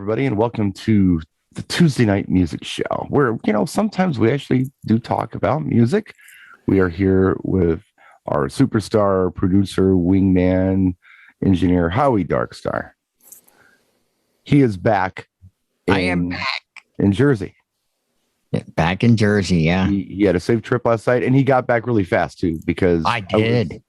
everybody, and welcome to the Tuesday Night Music Show, where, sometimes we actually do talk about music. We are here with our superstar, producer, wingman, engineer, Howie Darkstar. He is back. I am back. In Jersey. Yeah, back in Jersey, yeah. He had a safe trip last night, and he got back really fast, too, because I did.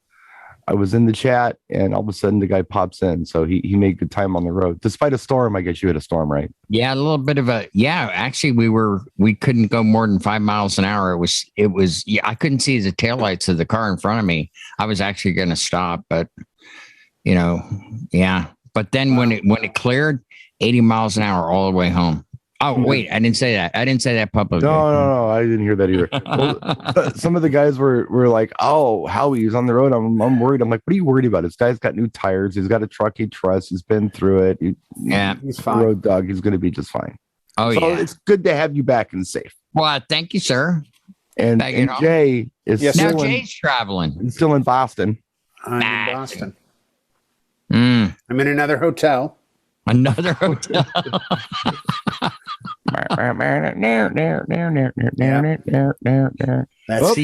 I was in the chat, and all of a sudden the guy pops in. So he made good time on the road. Despite a storm, I guess you had a storm, right? Yeah, a little bit of actually we couldn't go more than 5 miles an hour. It was I couldn't see the taillights of the car in front of me. I was actually going to stop, but yeah. But then when it cleared, 80 miles an hour all the way home. Oh, wait, I didn't say that. I didn't say that publicly. No, I didn't hear that either. Well, some of the guys were like, oh, Howie's on the road. I'm worried. I'm like, what are you worried about? This guy's got new tires. He's got a truck he trusts. He's been through it. He's fine. Road dog. He's going to be just fine. Oh, so it's good to have you back and safe. Well, thank you, sir. And Jay is Jay's traveling. He's still in Boston. I'm in Boston. I'm in another hotel. Another hotel. That's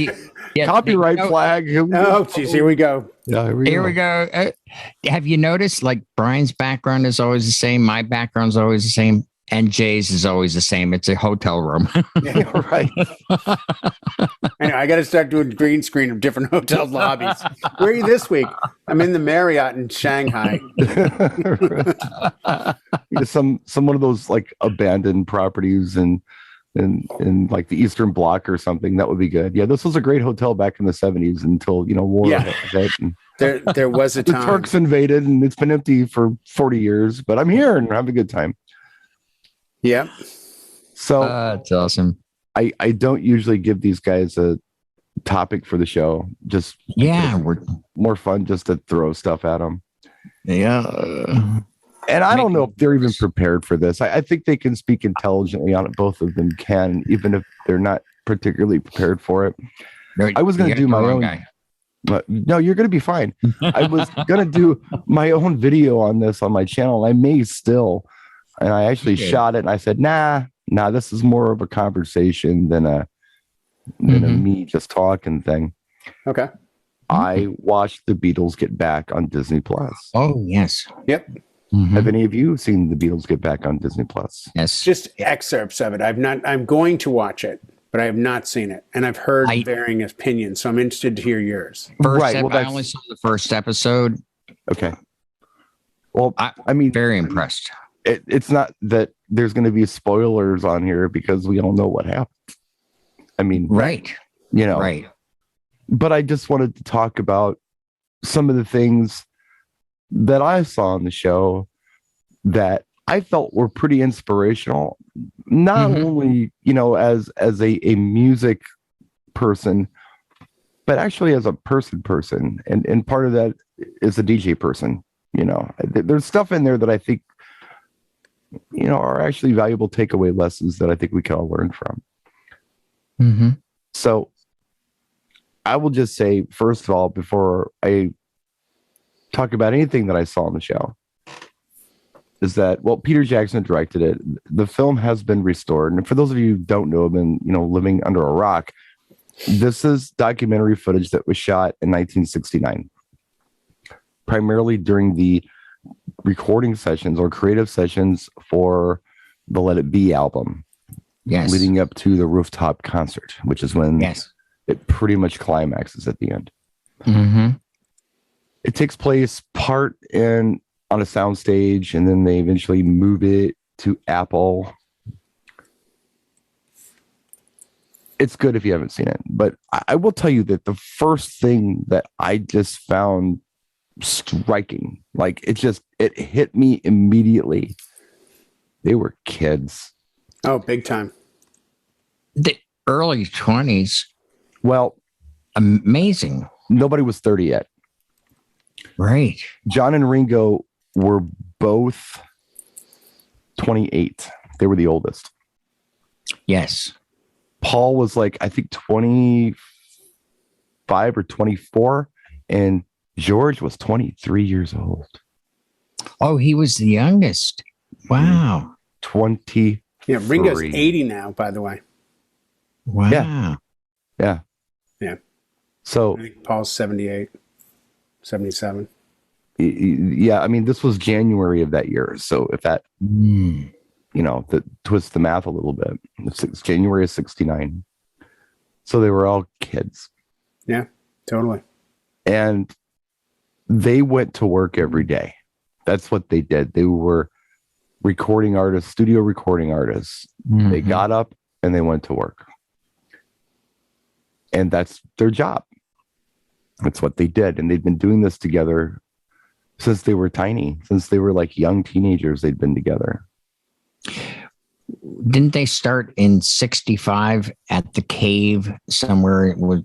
copyright flag. Oh, geez, here we go. Yeah, here we go. Have you noticed, like, Brian's background is always the same, my background's always the same, and Jay's is always the same? It's a hotel room. Yeah, right. I know. I got to start doing green screen of different hotel lobbies. Where are you this week? I'm in the Marriott in Shanghai. Some one of those like abandoned properties in like the Eastern Bloc or something. That would be good. Yeah, this was a great hotel back in the 70s until war hit. And there was a time the Turks invaded, and it's been empty for 40 years. But I'm here and having a good time. Yeah. So that's awesome. I don't usually give these guys a topic for the show. Just we're more fun just to throw stuff at them. Yeah. And I don't know if they're even prepared for this. I think they can speak intelligently on it. Both of them can, even if they're not particularly prepared for it. No, I was going to do my own guy. But no, you're going to be fine. I was going to do my own video on this on my channel. I may still. And I actually shot it, and I said, nah, this is more of a conversation than a me just talking thing. Okay. I watched the Beatles get back on Disney Plus. Oh, yes. Yep. Mm-hmm. Have any of you seen the Beatles get back on Disney Plus? Yes. Just excerpts of it. I'm going to watch it, but I have not seen it. And I've heard varying opinions, so I'm interested to hear yours. I only saw the first episode. Okay. Well, I mean, very impressed. It's not that there's going to be spoilers on here because we all know what happened. I mean, right. Right. But I just wanted to talk about some of the things that I saw on the show that I felt were pretty inspirational. Not only, as a music person, but actually as a person. And part of that is a DJ person. There's stuff in there that I think are actually valuable takeaway lessons that I think we can all learn from. Mm-hmm. So I will just say, first of all, before I talk about anything that I saw on the show, is that, Peter Jackson directed it. The film has been restored. And for those of you who don't know, have been, living under a rock, this is documentary footage that was shot in 1969, primarily during the recording sessions or creative sessions for the Let It Be album. Yes. Leading up to the rooftop concert, which is when it pretty much climaxes at the end. Mm-hmm. It takes place part on a soundstage, and then they eventually move it to Apple. It's good if you haven't seen it, but I will tell you that the first thing that I just found striking, like it hit me immediately. They were kids. Oh, big time. The early 20s. Well, amazing. Nobody was 30 yet. Right. John and Ringo were both 28. They were the oldest. Yes. Paul was like, I think 25 or 24, and George was 23 years old. Oh, he was the youngest. Wow. 23. Yeah, Ringo's 80 now, by the way. Wow. Yeah. So I think Paul's 78, 77. yeah, I mean, this was January of that year. So if that, that twists the math a little bit, it's January of 69. So they were all kids. Yeah, totally. And they went to work every day. That's what they did. They were recording artists, studio recording artists. They got up and they went to work. And that's their job. That's what they did. And they'd been doing this together since they were tiny, since they were like young teenagers. They'd been together. Didn't they start in 65 at the Cave somewhere? It was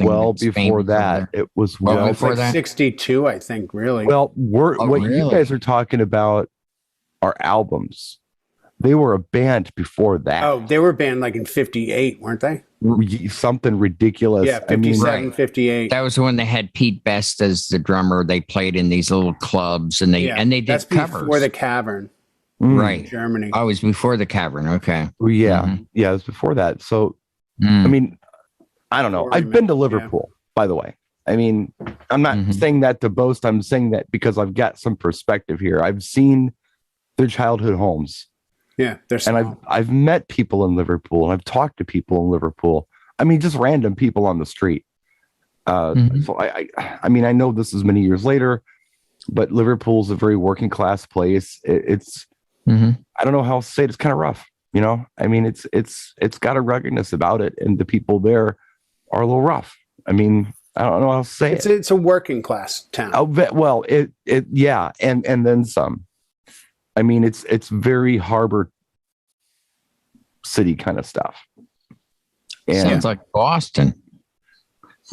well before that. It was well before that. 62, I think, really. Well, you guys are talking about are albums. They were a band before that. Oh, they were a band like in 58, weren't they? Something ridiculous. Yeah, 57, 58. That was when they had Pete Best as the drummer. They played in these little clubs and they did that's covers. Before the Cavern. Right. Germany. Oh, it was before the Cavern. Okay. Yeah. Yeah, it was before that. So, I mean, I don't know. I've been to Liverpool, by the way. I mean, I'm not saying that to boast. I'm saying that because I've got some perspective here. I've seen their childhood homes. Yeah, they're small. And I've met people in Liverpool, and I've talked to people in Liverpool. I mean, just random people on the street. So I mean, I know this is many years later, but Liverpool's a very working class place. It's I don't know how to say it. It's kind of rough, I mean, it's got a ruggedness about it, and the people there are a little rough. I mean, I don't know how to say it. It's a working class town. Well, yeah, and then some. I mean, it's very harbor city kind of stuff. And sounds like Boston.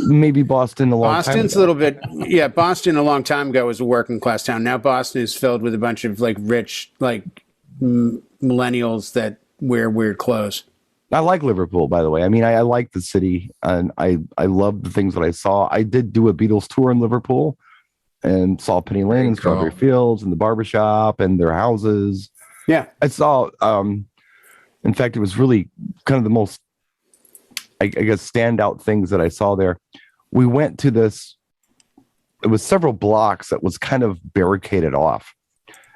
Maybe Boston a long time Boston's ago. a little bit, yeah. Boston a long time ago was a working class town. Now Boston is filled with a bunch of like rich, like millennials that wear weird clothes. I like Liverpool, by the way. I mean, I like the city, and I love the things that I saw. I did do a Beatles tour in Liverpool and saw Penny Lane and Strawberry Fields and the barbershop and their houses. Yeah. I saw, in fact, it was really kind of the most, I guess, standout things that I saw there. We went to this, it was several blocks that was kind of barricaded off.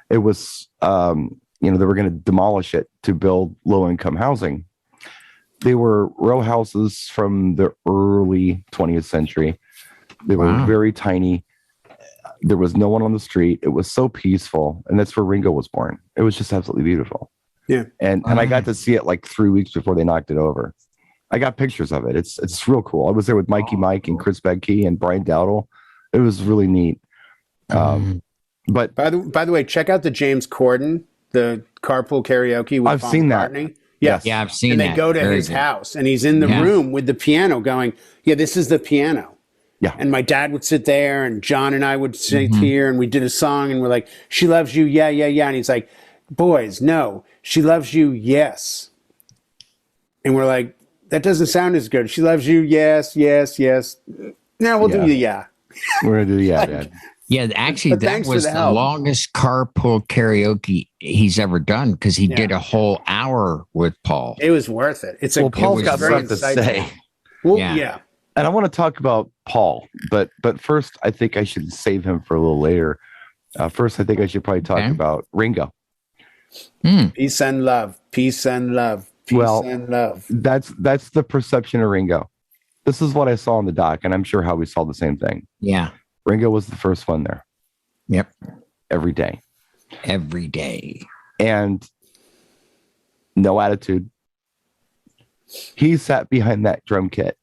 It was, they were going to demolish it to build low-income housing. They were row houses from the early 20th century. They were very tiny. There was no one on the street. It was so peaceful. And that's where Ringo was born. It was just absolutely beautiful. Yeah. And I got to see it like 3 weeks before they knocked it over. I got pictures of it. It's real cool. I was there with Mikey Mike and Chris Bedke and Brian Dowdle. It was really neat. But by the way, check out the James Corden, the carpool karaoke with I've Paul seen that. McCartney. Yes. Yeah, I've seen and that. And they go to Very his good. house, and he's in the room with the piano going, yeah, this is the piano. Yeah. And my dad would sit there, and John and I would sit here, and we did a song, and we're like, she loves you, yeah, yeah, yeah. And he's like, boys, no, she loves you, yes. And we're like, that doesn't sound as good. She loves you, yes, yes, yes. Now we'll do the yeah. We're going to do the yeah, Dad. Yeah, actually, But that thanks for was the the help. longest carpool karaoke he's ever done because he did a whole hour with Paul. It was worth it. It's Well, Paul's got very stuff to insightful. say. Well, Yeah. yeah. And I want to talk about Paul, but first, I think I should save him for a little later. First, I think I should probably talk about Ringo. Peace and love. Peace and love. Peace and love. That's the perception of Ringo. This is what I saw in the doc, and I'm sure Howie saw the same thing. Yeah. Ringo was the first one there. Yep. Every day. Every day. And no attitude. He sat behind that drum kit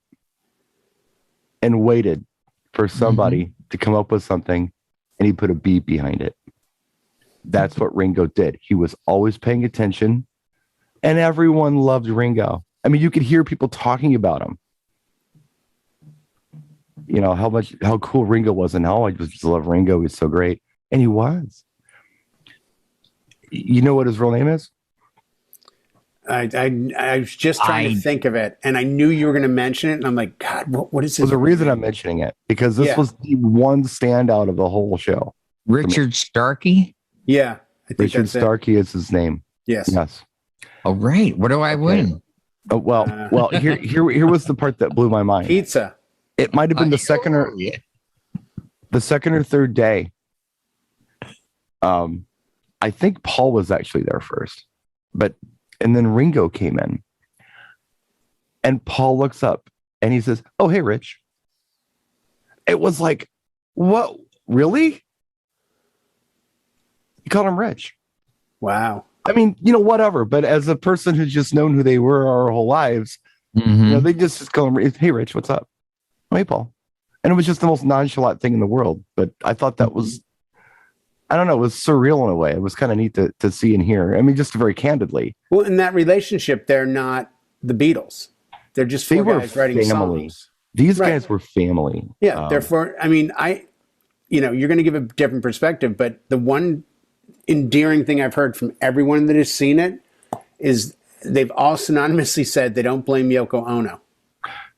and waited for somebody to come up with something, and he put a beat behind it. That's what Ringo did. He was always paying attention, and everyone loved Ringo. I mean, you could hear people talking about him. You know, how cool Ringo was, and how I just love Ringo. He's so great. And he was. You know what his real name is? I was just trying to think of it, and I knew you were going to mention it, and I'm like, God, what is this? Well, the reason I'm mentioning it, because this was the one standout of the whole show. Richard Starkey? Yeah. I think Richard that's it. Starkey is his name. Yes. Yes. Oh, right. What do I win? Oh, well, here was the part that blew my mind. Pizza. It might have been the second or third day. I think Paul was actually there first, and then Ringo came in, and Paul looks up and he says, "Oh, hey, Rich." It was like, what? Really? You called him Rich? Wow. I mean, whatever. But as a person who's just known who they were our whole lives, they just call him, "Hey, Rich, what's up?" "Oh, hey, Paul." And it was just the most nonchalant thing in the world. But I thought that was, I don't know, it was surreal in a way. It was kind of neat to see and hear. I mean, just very candidly. Well, in that relationship, they're not the Beatles. They're just four guys writing songs. These guys were family. Yeah, therefore, I mean, you're going to give a different perspective, but the one endearing thing I've heard from everyone that has seen it is they've all synonymously said they don't blame Yoko Ono.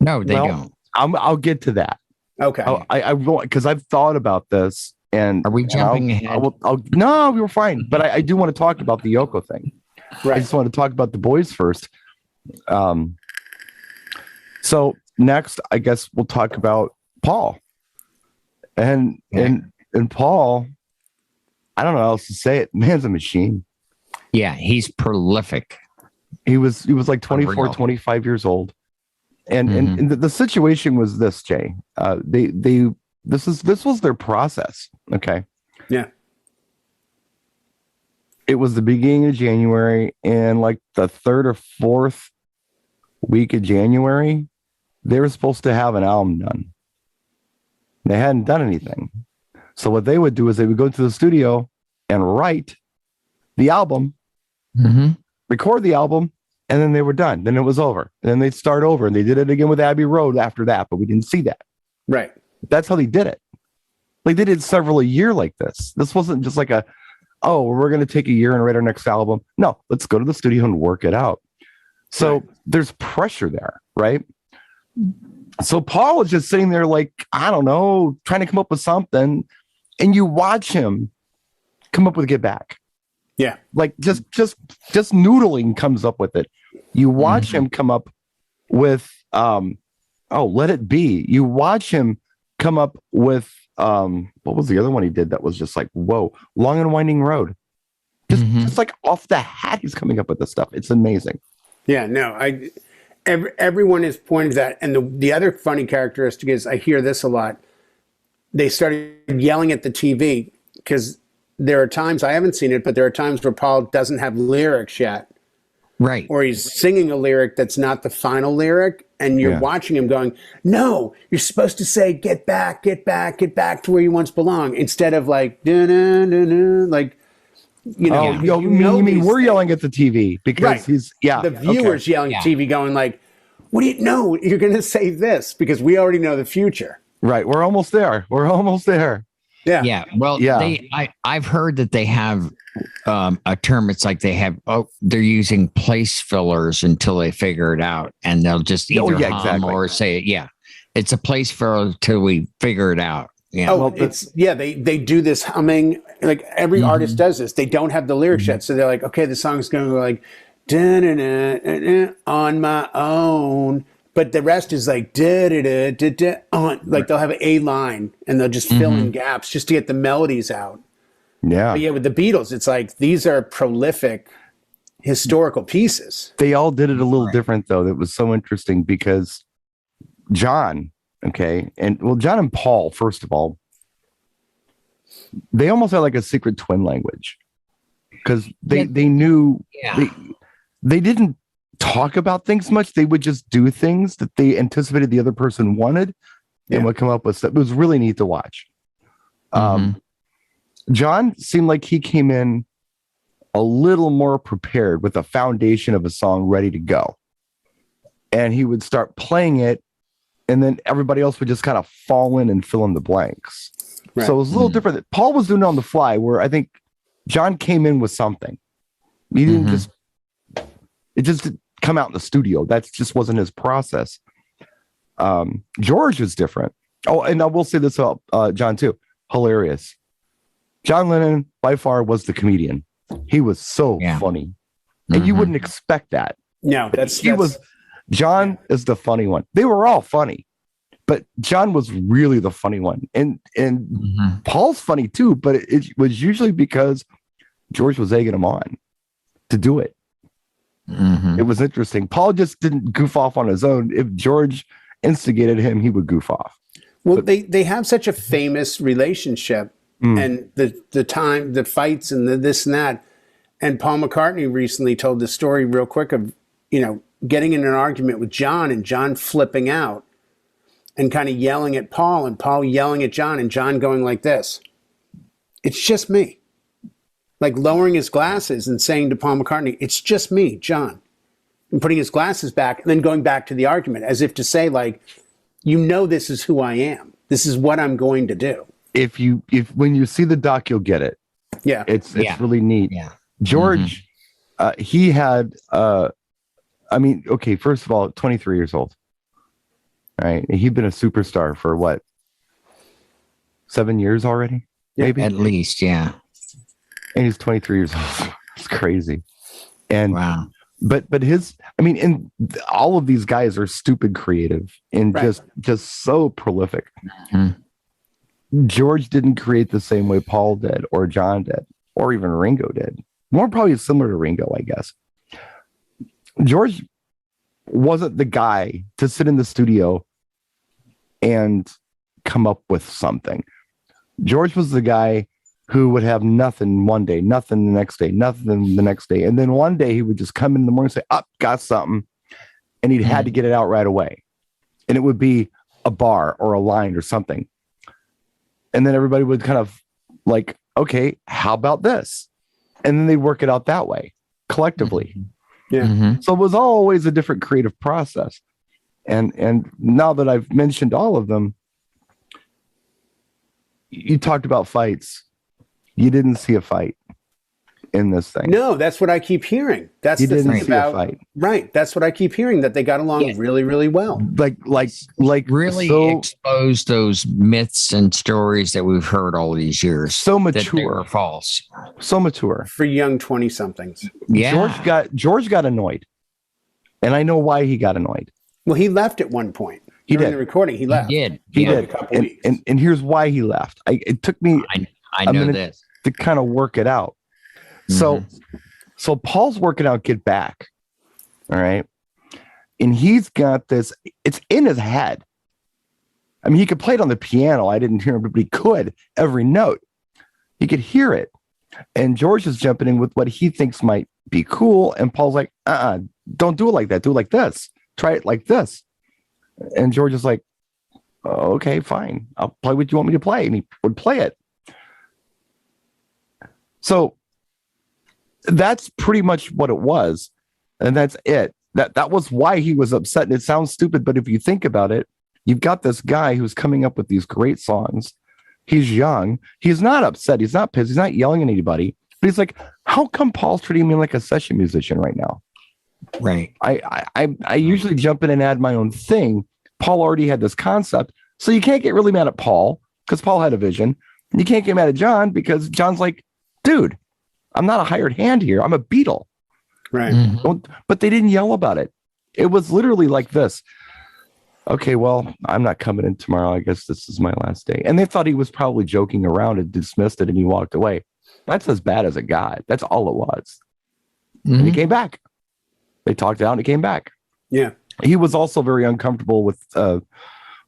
No, they don't. I'll get to that. Okay. I won't, because I've thought about this. And are we jumping ahead? No, we were fine. But I do want to talk about the Yoko thing. Right. I just want to talk about the boys first. So next, I guess we'll talk about Paul. And Paul, I don't know how else to say it. Man's a machine. Yeah, he's prolific. He was like 24, 25 years old. And the situation was this, Jay. This was their process. Okay. Yeah. It was the beginning of January, and like the third or fourth week of January, they were supposed to have an album done. They hadn't done anything. So what they would do is they would go to the studio and write the album, record the album, and then they were done. Then it was over. And then they'd start over, and they did it again with Abbey Road after that, but we didn't see that. Right. That's how they did it. Like they did several a year like this. This wasn't just like we're going to take a year and write our next album. No, let's go to the studio and work it out. So there's pressure there, right? So Paul is just sitting there like, I don't know, trying to come up with something. And you watch him come up with Get Back. Yeah. Like just noodling comes up with it. You watch him come up with, Let It Be. You watch him come up with, what was the other one he did that was just like, whoa, Long and Winding Road. Just like off the hat, he's coming up with this stuff. It's amazing. Yeah, no, everyone has pointed to that. And the other funny characteristic is I hear this a lot. They started yelling at the TV because there are times, I haven't seen it, but there are times where Paul doesn't have lyrics yet. Right. Or he's singing a lyric that's not the final lyric. And you're watching him going, no, you're supposed to say, get back, get back, get back to where you once belong. Instead of like, dun-dun-dun-dun, like, you mean we're yelling at the TV because the viewers yelling at TV going like, what do you know? You're going to say this because we already know the future. Right. We're almost there. Yeah. Yeah. Well, I've heard that they have a term. It's like they're using place fillers until they figure it out, and they'll just either hum or say it. Yeah. It's a place filler till we figure it out. Yeah. They do this humming. Like every artist does this. They don't have the lyrics yet, so they're like, okay, the song's going to go like, on my own. But the rest is like on, like they'll have a line and they'll just fill in gaps just to get the melodies out. Yeah. But yeah, with the Beatles, it's like these are prolific historical pieces. They all did it a little different though. That was so interesting because John, John and Paul, first of all, they almost had like a secret twin language because they knew they didn't talk about things much. They would just do things that they anticipated the other person wanted and would come up with stuff. It was really neat to watch. John seemed like he came in a little more prepared with a foundation of a song ready to go. And he would start playing it, and then everybody else would just kind of fall in and fill in the blanks. Right. So it was a little different. Paul was doing it on the fly, where I think John came in with something. He didn't it just didn't come out in the studio. That just wasn't his process. George was different. Oh, and I will say this about John too. Hilarious. John Lennon by far was the comedian. He was so funny. And you wouldn't expect that. No, John is the funny one. They were all funny, but John was really the funny one. And Paul's funny too, but it was usually because George was egging him on to do it. It was interesting. Paul just didn't goof off on his own. If George instigated him, he would goof off. Well, they have such a famous relationship, and the fights and the this and that. And Paul McCartney recently told the story real quick of, getting in an argument with John and John flipping out and kind of yelling at Paul and Paul yelling at John and John going like this. It's just me. Like lowering his glasses and saying to Paul McCartney, it's just me, John. And putting his glasses back and then going back to the argument as if to say, like, this is who I am. This is what I'm going to do. If when you see the doc, you'll get it. Yeah. It's really neat. Yeah. George, he had, first of all, 23 years old. Right. He'd been a superstar for what? 7 years already? Maybe? At least, yeah. And he's 23 years old. It's crazy. And wow. But and all of these guys are stupid creative and just so prolific. George didn't create the same way Paul did or John did or even Ringo did. More probably similar to Ringo, I guess. George wasn't the guy to sit in the studio and come up with something. George was the guy who would have nothing one day, nothing the next day, nothing the next day. And then one day he would just come in the morning and say, got something. And he'd had to get it out right away. And it would be a bar or a line or something. And then everybody would kind of like, okay, how about this? And then they'd work it out that way collectively. Yeah. So it was always a different creative process. And now that I've mentioned all of them, you talked about fights. You didn't see a fight in this thing. No, that's what I keep hearing. That's you the didn't thing see about a fight. Right. That's what I keep hearing, that they got along really, really well. Like really expose those myths and stories that we've heard all these years. So mature. That they were false. So mature. For young 20-somethings. Yeah. George got annoyed. And I know why he got annoyed. Well, he left at one point. He During did. the recording, he left. He did. A couple weeks. And here's why he left. It took me I know this to kind of work it out. So Paul's working out Get Back. All right. And he's got this, it's in his head. I mean, he could play it on the piano. I didn't hear him, but he could every note. He could hear it. And George is jumping in with what he thinks might be cool. And Paul's like, don't do it like that. Do it like this. Try it like this. And George is like, oh, okay, fine. I'll play what you want me to play. And he would play it. So that's pretty much what it was. And that's it. That was why he was upset. And it sounds stupid, but if you think about it, you've got this guy who's coming up with these great songs. He's young. He's not upset. He's not pissed. He's not yelling at anybody. But he's like, how come Paul's treating me like a session musician right now? Right. I usually jump in and add my own thing. Paul already had this concept. So you can't get really mad at Paul because Paul had a vision. And you can't get mad at John because John's like, dude, I'm not a hired hand here. I'm a Beatle. Right. But they didn't yell about it. It was literally like this. Okay, well, I'm not coming in tomorrow. I guess this is my last day. And they thought he was probably joking around and dismissed it and he walked away. That's as bad as it got. That's all it was. And he came back. They talked out and he came back. Yeah. He was also very uncomfortable with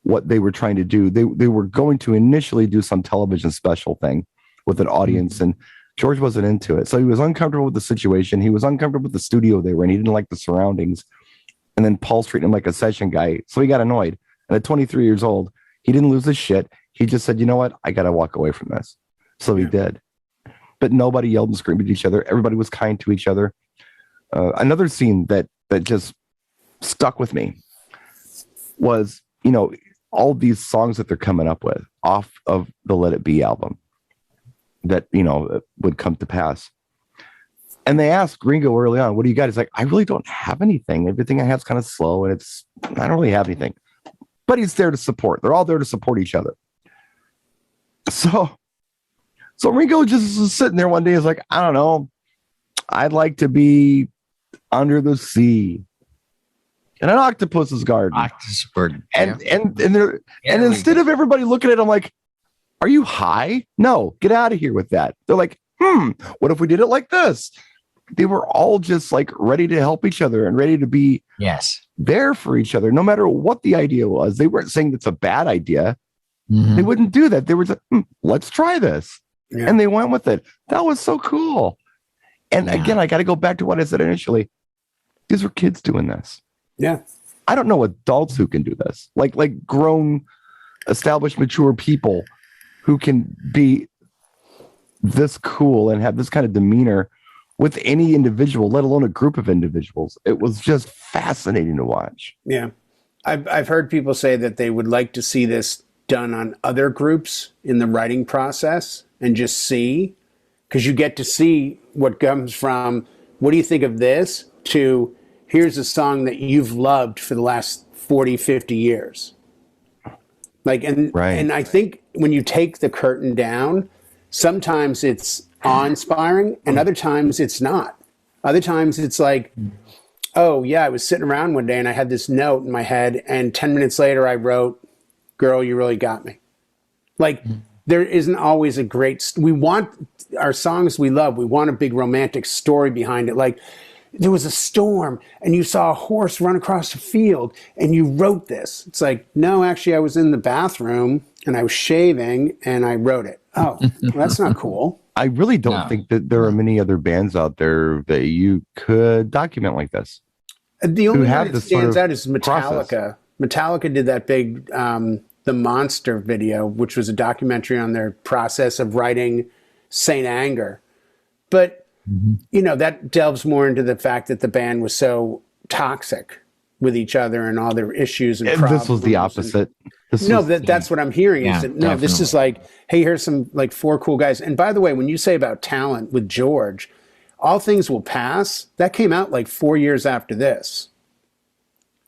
what they were trying to do. They were going to initially do some television special thing with an audience, and George wasn't into it. So he was uncomfortable with the situation. He was uncomfortable with the studio they were in. He didn't like the surroundings. And then Paul's treating him like a session guy. So he got annoyed. And at 23 years old, he didn't lose his shit. He just said, you know what? I got to walk away from this. So he did. But nobody yelled and screamed at each other. Everybody was kind to each other. Another scene that just stuck with me was, all these songs that they're coming up with off of the Let It Be album that, would come to pass. And they asked Ringo early on, what do you got? He's like, I really don't have anything. Everything I have is kind of slow and I don't really have anything. But he's there to support. They're all there to support each other. So Ringo just was sitting there one day. He's like, I don't know. I'd like to be under the sea in an octopus's garden. And instead of everybody looking at him like, are you high? No, get out of here with that. They're like, what if we did it like this? They were all just like ready to help each other and ready to be there for each other, no matter what the idea was. They weren't saying it's a bad idea. They wouldn't do that. They were just, let's try this. Yeah. And they went with it. That was so cool. And again, I got to go back to what I said initially. These were kids doing this. Yeah. I don't know adults who can do this. Like grown, established, mature people who can be this cool and have this kind of demeanor with any individual, let alone a group of individuals. It was just fascinating to watch. Yeah. I've heard people say that they would like to see this done on other groups in the writing process and just see, because you get to see what comes from, what do you think of this, to here's a song that you've loved for the last 40, 50 years. And I think when you take the curtain down, sometimes it's awe-inspiring and other times it's not. Other times it's like, oh yeah, I was sitting around one day and I had this note in my head and 10 minutes later I wrote, girl, you really got me. There isn't always a great, we want our songs we love. We want a big romantic story behind it. Like there was a storm and you saw a horse run across the field and you wrote this. It's like, no, actually I was in the bathroom and I was shaving and I wrote it. Oh, well, that's not cool. I really don't think that there are many other bands out there that you could document like this. The only one that stands out is Metallica. Process. Metallica did that big, The Monster video, which was a documentary on their process of writing Saint Anger. But, that delves more into the fact that the band was so toxic with each other and all their issues and problems. This was the opposite. That's what I'm hearing. This is like, hey, here's some like 4 cool guys. And by the way, when you say about talent with George, All Things Will Pass, that came out like 4 years after this.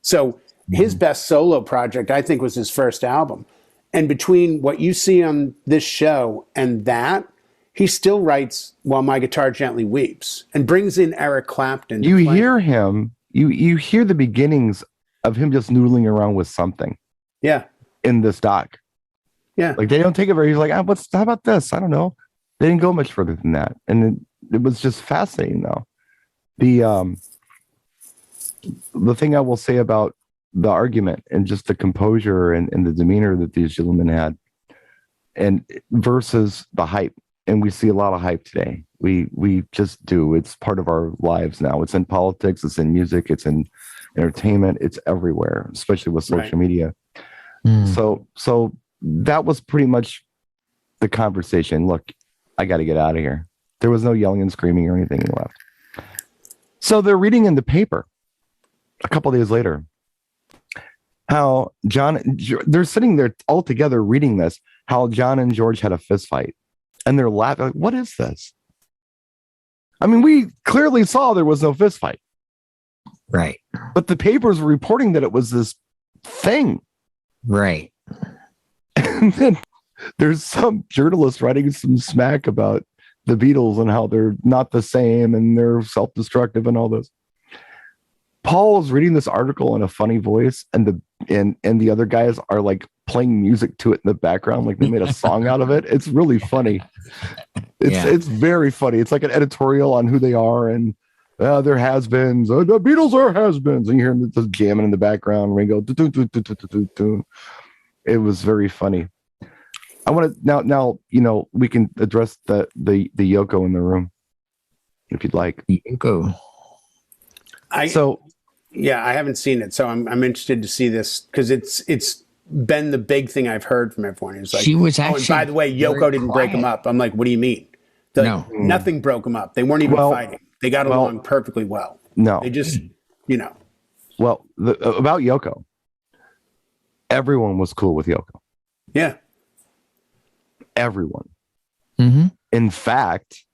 So his best solo project, I think, was his first album. And between what you see on this show and that, he still writes While My Guitar Gently Weeps and brings in Eric Clapton. You hear him, you hear the beginnings of him just noodling around with something. Yeah. In this doc. Yeah. Like they don't take it very, he's like, how about this? I don't know. They didn't go much further than that. And it was just fascinating though. The thing I will say about the argument and just the composure and the demeanor that these gentlemen had and versus the hype. And we see a lot of hype today. We just do. It's part of our lives now. It's in politics, it's in music, it's in entertainment, it's everywhere, especially with social media. So that was pretty much the conversation. Look, I got to get out of here. There was no yelling and screaming or anything left. So they're reading in the paper a couple of days later how they're sitting there all together reading this, how John and George had a fist fight. And they're laughing like, what is this? I mean, we clearly saw there was no fist fight. Right. But the papers were reporting that it was this thing. Right. And then there's some journalist writing some smack about the Beatles and how they're not the same and they're self-destructive and all this. Paul is reading this article in a funny voice, and the other guys are like playing music to it in the background, like they made a song out of it. It's really funny. It's very funny. It's like an editorial on who they are, and they're has-beens. The Beatles are has-beens, and you hear them just jamming in the background. Ringo, it was very funny. I want to now. We can address the Yoko in the room, if you'd like. Yoko. I haven't seen it, so I'm interested to see this because it's been the big thing I've heard from everyone. It's like, she was actually. And by the way, Yoko didn't break them up. I'm like, what do you mean? Nothing broke them up. They weren't even fighting. They got along perfectly well. No, they just, Well, about Yoko, everyone was cool with Yoko. Yeah, everyone. Mm-hmm. In fact,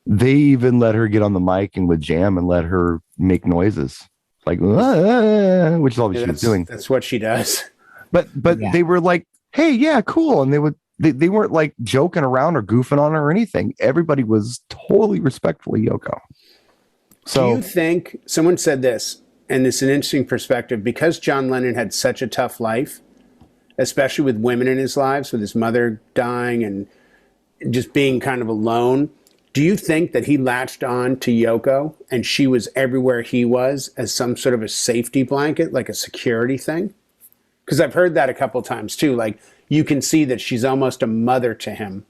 they even let her get on the mic and would jam and let her make noises like, which is all she was doing. That's what she does. But they were like, hey, yeah, cool. And they weren't like joking around or goofing on her or anything. Everybody was totally respectful of Yoko. Do you So think someone said this, and it's an interesting perspective, because John Lennon had such a tough life, especially with women in his lives, with his mother dying and just being kind of alone. Do you think that he latched on to Yoko and she was everywhere he was as some sort of a safety blanket, like a security thing? Because I've heard that a couple times too. Like you can see that she's almost a mother to him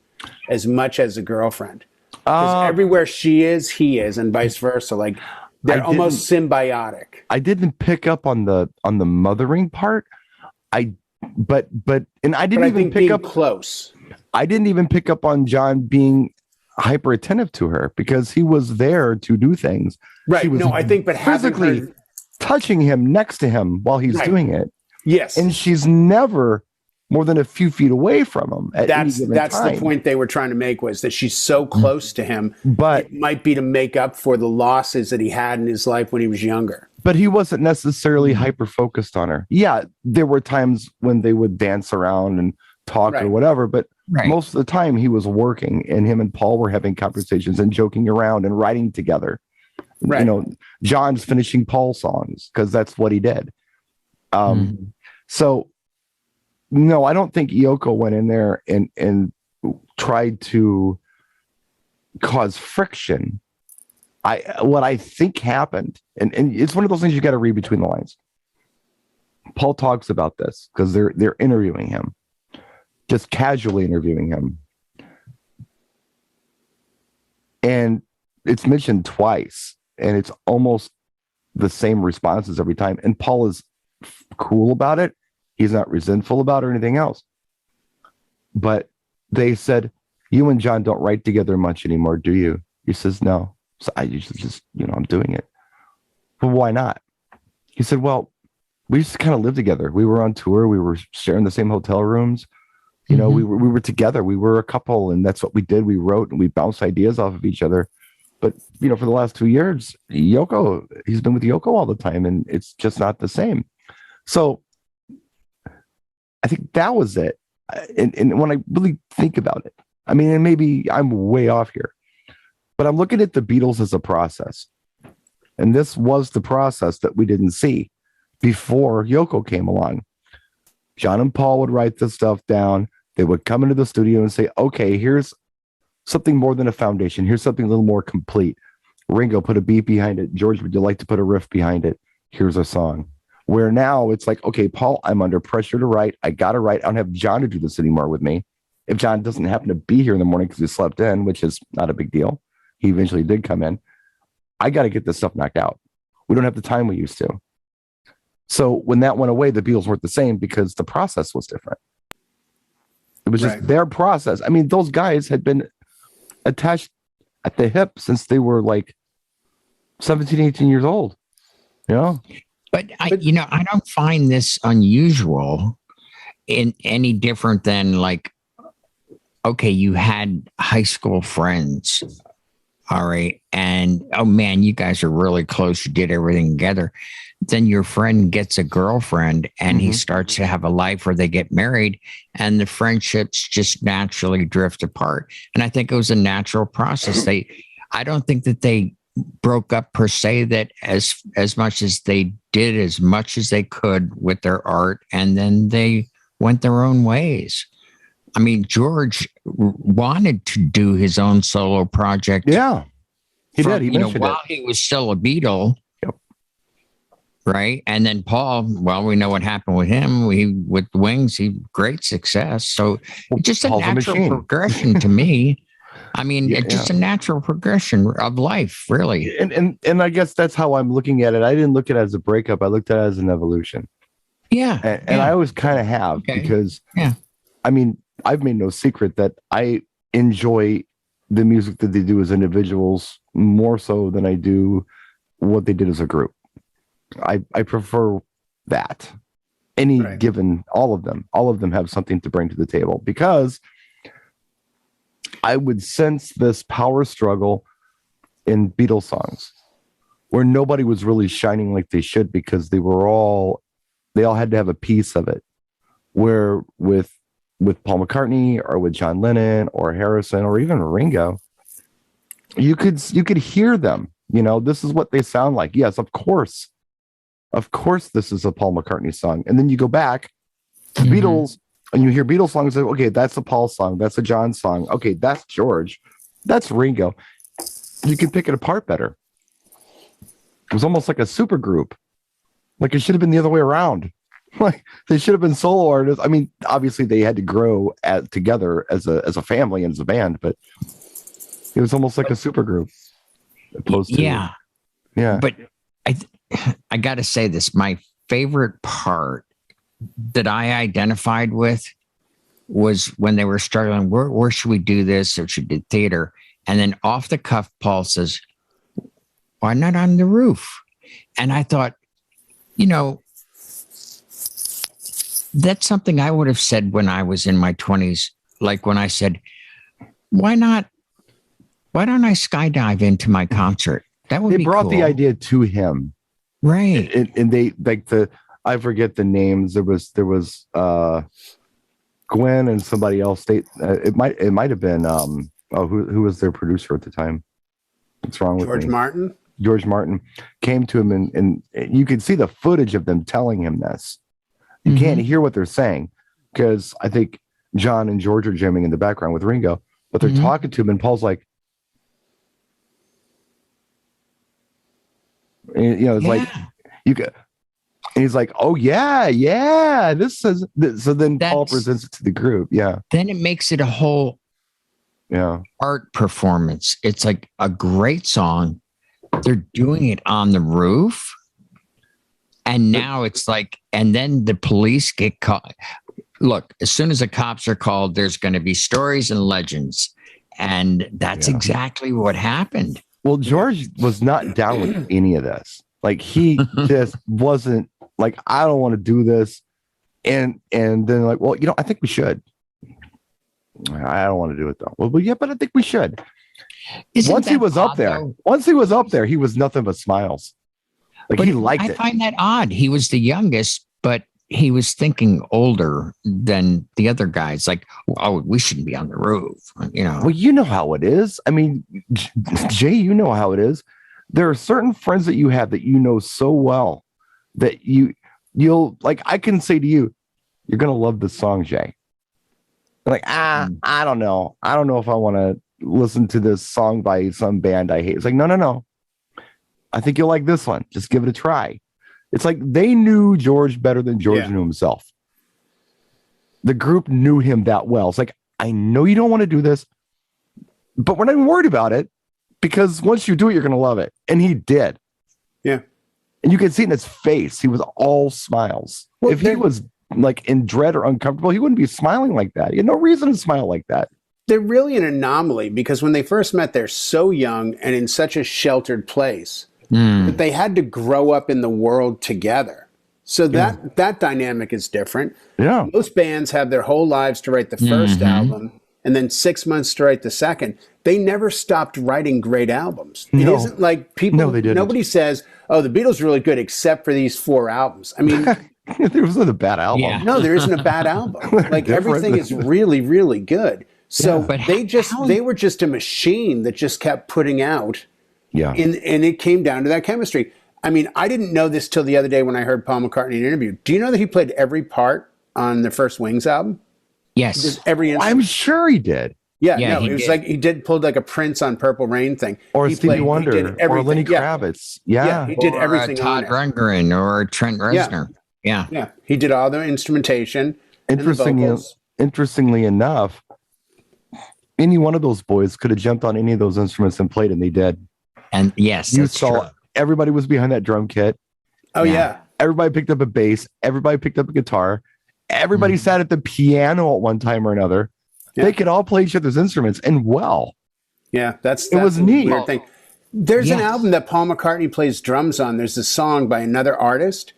as much as a girlfriend. Because everywhere she is, he is, and vice versa. Like they're almost symbiotic. I didn't pick up on the mothering part. I and I didn't even pick up close. I didn't even pick up on John being hyper attentive to her because he was there to do things. Right. She was I think, but physically touching him next to him while he's doing it. Yes. And she's never more than a few feet away from him. That's the point they were trying to make, was that she's so close to him, but it might be to make up for the losses that he had in his life when he was younger. But he wasn't necessarily hyper focused on her. Yeah, there were times when they would dance around and talk or whatever, but most of the time he was working, and him and Paul were having conversations and joking around and writing together. Right. You know, John's finishing Paul's songs because that's what he did. So no, I don't think Yoko went in there and tried to cause friction. What I think happened, and it's one of those things you got to read between the lines. Paul talks about this because they're interviewing him, just casually interviewing him. And it's mentioned twice, and it's almost the same responses every time. And Paul is cool about it. He's not resentful about it or anything else. But they said, "You and John don't write together much anymore, do you?" He says, "No." So I usually just, I'm doing it. Well, why not? He said, "Well, we just kind of lived together. We were on tour. We were sharing the same hotel rooms. We were together. We were a couple, and that's what we did. We wrote and we bounced ideas off of each other. But, for the last 2 years, he's been with Yoko all the time, and it's just not the same." So I think that was it. And when I really think about it, I mean, and maybe I'm way off here, but I'm looking at the Beatles as a process. And this was the process that we didn't see before Yoko came along. John and Paul would write this stuff down. They would come into the studio and say, "Okay, here's something more than a foundation. Here's something a little more complete. Ringo, put a beat behind it. George, would you like to put a riff behind it? Here's a song." Where now it's like, "Okay, Paul, I'm under pressure to write. I got to write. I don't have John to do this anymore with me. If John doesn't happen to be here in the morning because he slept in, which is not a big deal. He eventually did come in. I got to get this stuff knocked out. We don't have the time we used to." So when that went away, the Beatles weren't the same because the process was different. It was just their process. I mean, those guys had been attached at the hip since they were like 17, 18 years old. But I don't find this unusual in any different than like, okay, you had high school friends. All right. And, oh man, you guys are really close. You did everything together. Then your friend gets a girlfriend and he starts to have a life where they get married and the friendships just naturally drift apart. And I think it was a natural process. I don't think that they broke up per se, that as much as they did as much as they could with their art, and then they went their own ways. I mean, George wanted to do his own solo project. Yeah, he did. He mentioned while he was still a Beatle. Yep. Right. And then Paul, well, we know what happened with him. With Wings, great success. So just a natural progression to me. I mean, it's just a natural progression of life, really. And I guess that's how I'm looking at it. I didn't look at it as a breakup. I looked at it as an evolution. Yeah. And I always kind of have because, I mean, I've made no secret that I enjoy the music that they do as individuals more so than I do what they did as a group. I prefer that. Given all of them have something to bring to the table, because I would sense this power struggle in Beatles songs where nobody was really shining like they should because they all had to have a piece of it. Where with Paul McCartney or with John Lennon or Harrison or even Ringo, you could hear them You know, this is what they sound like. Yes, of course. Of course, this is a Paul McCartney song. And then you go back to Beatles and you hear Beatles songs. Like, okay, that's a Paul song. That's a John song. Okay, that's George. That's Ringo. You can pick it apart better. It was almost like a super group. Like it should have been the other way around. Like they should have been solo artists. I mean, obviously they had to grow together as a family and as a band, but it was almost like a super group. Opposed to, yeah. But I got to say this. My favorite part that I identified with was when they were struggling. Where should we do this? Or should we do theater? And then off the cuff, Paul says, "Why not on the roof?" And I thought, you know, that's something I would have said when I was in my 20s. Like when I said, why don't I skydive into my concert? That would be cool. They brought the idea to him. Right. And they like I forget the names. There was Gwen and somebody else. It might have been who was their producer at the time? What's wrong with George me? Martin? George Martin came to him and you can see the footage of them telling him this. You can't hear what they're saying because I think John and George are jamming in the background with Ringo, but they're talking to him and Paul's like, and, you know, it's like you could, and he's like, oh yeah, this is this. So then Paul presents it to the group. Yeah. Then it makes it a whole art performance. It's like a great song. They're doing it on the roof. And now it's like, and then the police get caught. Look, as soon as the cops are called, there's going to be stories and legends. And that's exactly what happened. Well, George was not down with any of this. Like he just wasn't like, I don't want to do this. And then like, well, you know, I think we should. I don't want to do it though. Well, yeah, but I think we should. Once he was up there, he was nothing but smiles. Like but he liked it. I find that odd. He was the youngest, but he was thinking older than the other guys. Like, oh, we shouldn't be on the roof. You know. Well, you know how it is. I mean, Jay, you know how it is. There are certain friends that you have that you know so well that you'll like. I can say to you, you're gonna love this song, Jay. Like, I don't know. I don't know if I want to listen to this song by some band I hate. It's like, no. I think you'll like this one. Just give it a try. It's like they knew George better than George knew himself. The group knew him that well. It's like, I know you don't want to do this, but we're not even worried about it because once you do it, you're going to love it. And he did. Yeah. And you can see in his face, he was all smiles. Well, if he was like in dread or uncomfortable, he wouldn't be smiling like that. He had no reason to smile like that. They're really an anomaly because when they first met, they're so young and in such a sheltered place. That they had to grow up in the world together. So that dynamic is different. Yeah. Most bands have their whole lives to write the first album and then 6 months to write the second. They never stopped writing great albums. It isn't like people, nobody says, oh, the Beatles are really good except for these 4 albums. I mean, there wasn't a bad album. Yeah. No, there isn't a bad album. Like everything is really, really good. So they were just a machine that just kept putting out. Yeah. And it came down to that chemistry. I mean, I didn't know this till the other day when I heard Paul McCartney in an interview. Do you know that he played every part on the first Wings album? Yes. Every instrument. I'm sure he did. Yeah, no, it was like he pulled like a Prince on Purple Rain thing. Or Stevie Wonder or Lenny Kravitz. Yeah. He did everything Todd Rundgren or Trent Reznor. Yeah. He did all the instrumentation. Interestingly enough, any one of those boys could have jumped on any of those instruments and played, and they did. And yes, you saw true. Everybody was behind that drum kit. Oh yeah. Everybody picked up a bass. Everybody picked up a guitar. Everybody sat at the piano at one time or another. Yeah. They could all play each other's instruments and well. Yeah, that's it was neat. Weird thing. There's an album that Paul McCartney plays drums on. There's a song by another artist,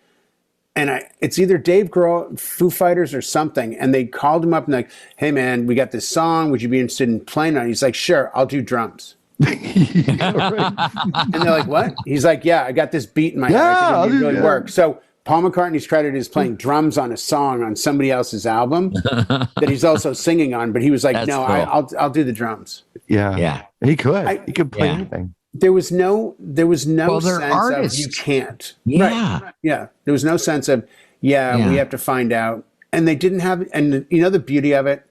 and it's either Dave Grohl, Foo Fighters, or something. And they called him up and like, "Hey man, we got this song. Would you be interested in playing on it?" He's like, "Sure, I'll do drums." And they're like, what? He's like, yeah, I got this beat in my head. I think it really work. So Paul McCartney's credited as playing drums on a song on somebody else's album that he's also singing on. But he was like, no, cool. I'll do the drums. Yeah. He could play anything. there was no Well, they're sense artists. of you can't. Yeah. Right. Yeah. There was no sense of, we have to find out. And they didn't have, and you know, the beauty of it,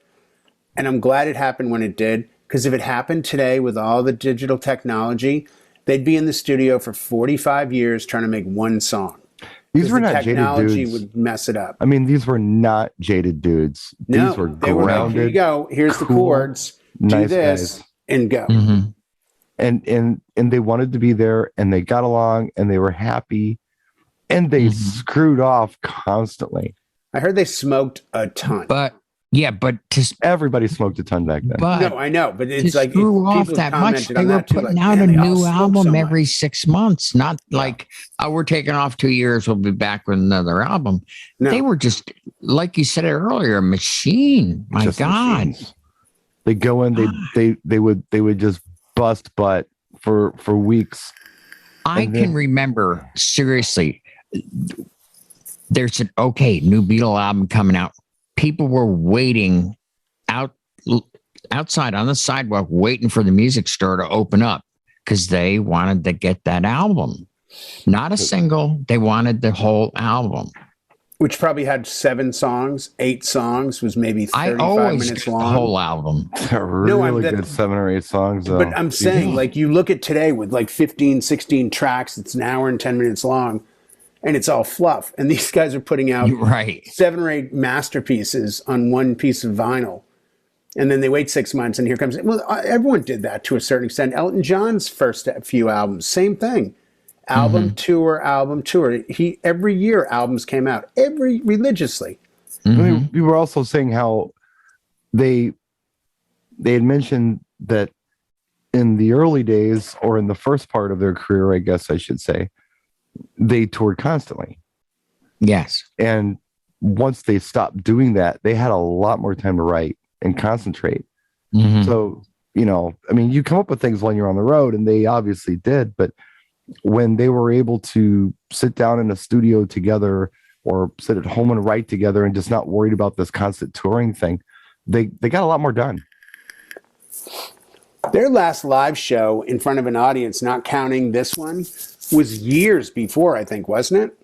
and I'm glad it happened when it did, because if it happened today with all the digital technology, they'd be in the studio for 45 years trying to make one song. These were not technology jaded dudes. Would mess it up. I mean, these were not jaded dudes. These were they grounded. Were like, here you go. Here's the chords. Nice do this guys. And go. Mm-hmm. And they wanted to be there, and they got along, and they were happy, and they screwed off constantly. I heard they smoked a ton. But everybody smoked a ton back then. No, I know, but it's like screw off that much. They were putting out a new album every 6 months. Not like, we're taking off 2 years. We'll be back with another album. No. They were just, like you said earlier, a machine. My just God, machines. They go in. They would just bust butt for weeks. I can remember, seriously, there's an new Beatle album coming out. People were waiting outside on the sidewalk, waiting for the music store to open up because they wanted to get that album. Not a single. They wanted the whole album. Which probably had 7 songs, 8 songs, was maybe 35 minutes long. The whole album. Really good 7 or 8 songs, though. But I'm saying, like, you look at today with like 15, 16 tracks, it's an hour and 10 minutes long, and it's all fluff. And these guys are putting out 7 or 8 masterpieces on one piece of vinyl. And then they wait 6 months, and here comes... Well, everyone did that to a certain extent. Elton John's first few albums, same thing. Album tour. Every year albums came out, religiously. I mean, we were also saying how they had mentioned that in the early days, or in the first part of their career, I guess I should say, they toured constantly. Yes. And once they stopped doing that, they had a lot more time to write and concentrate. So, you know, I mean, you come up with things when you're on the road, and they obviously did, but when they were able to sit down in a studio together or sit at home and write together and just not worried about this constant touring thing, they got a lot more done. Their last live show in front of an audience, not counting this one, was years before, I think, wasn't it?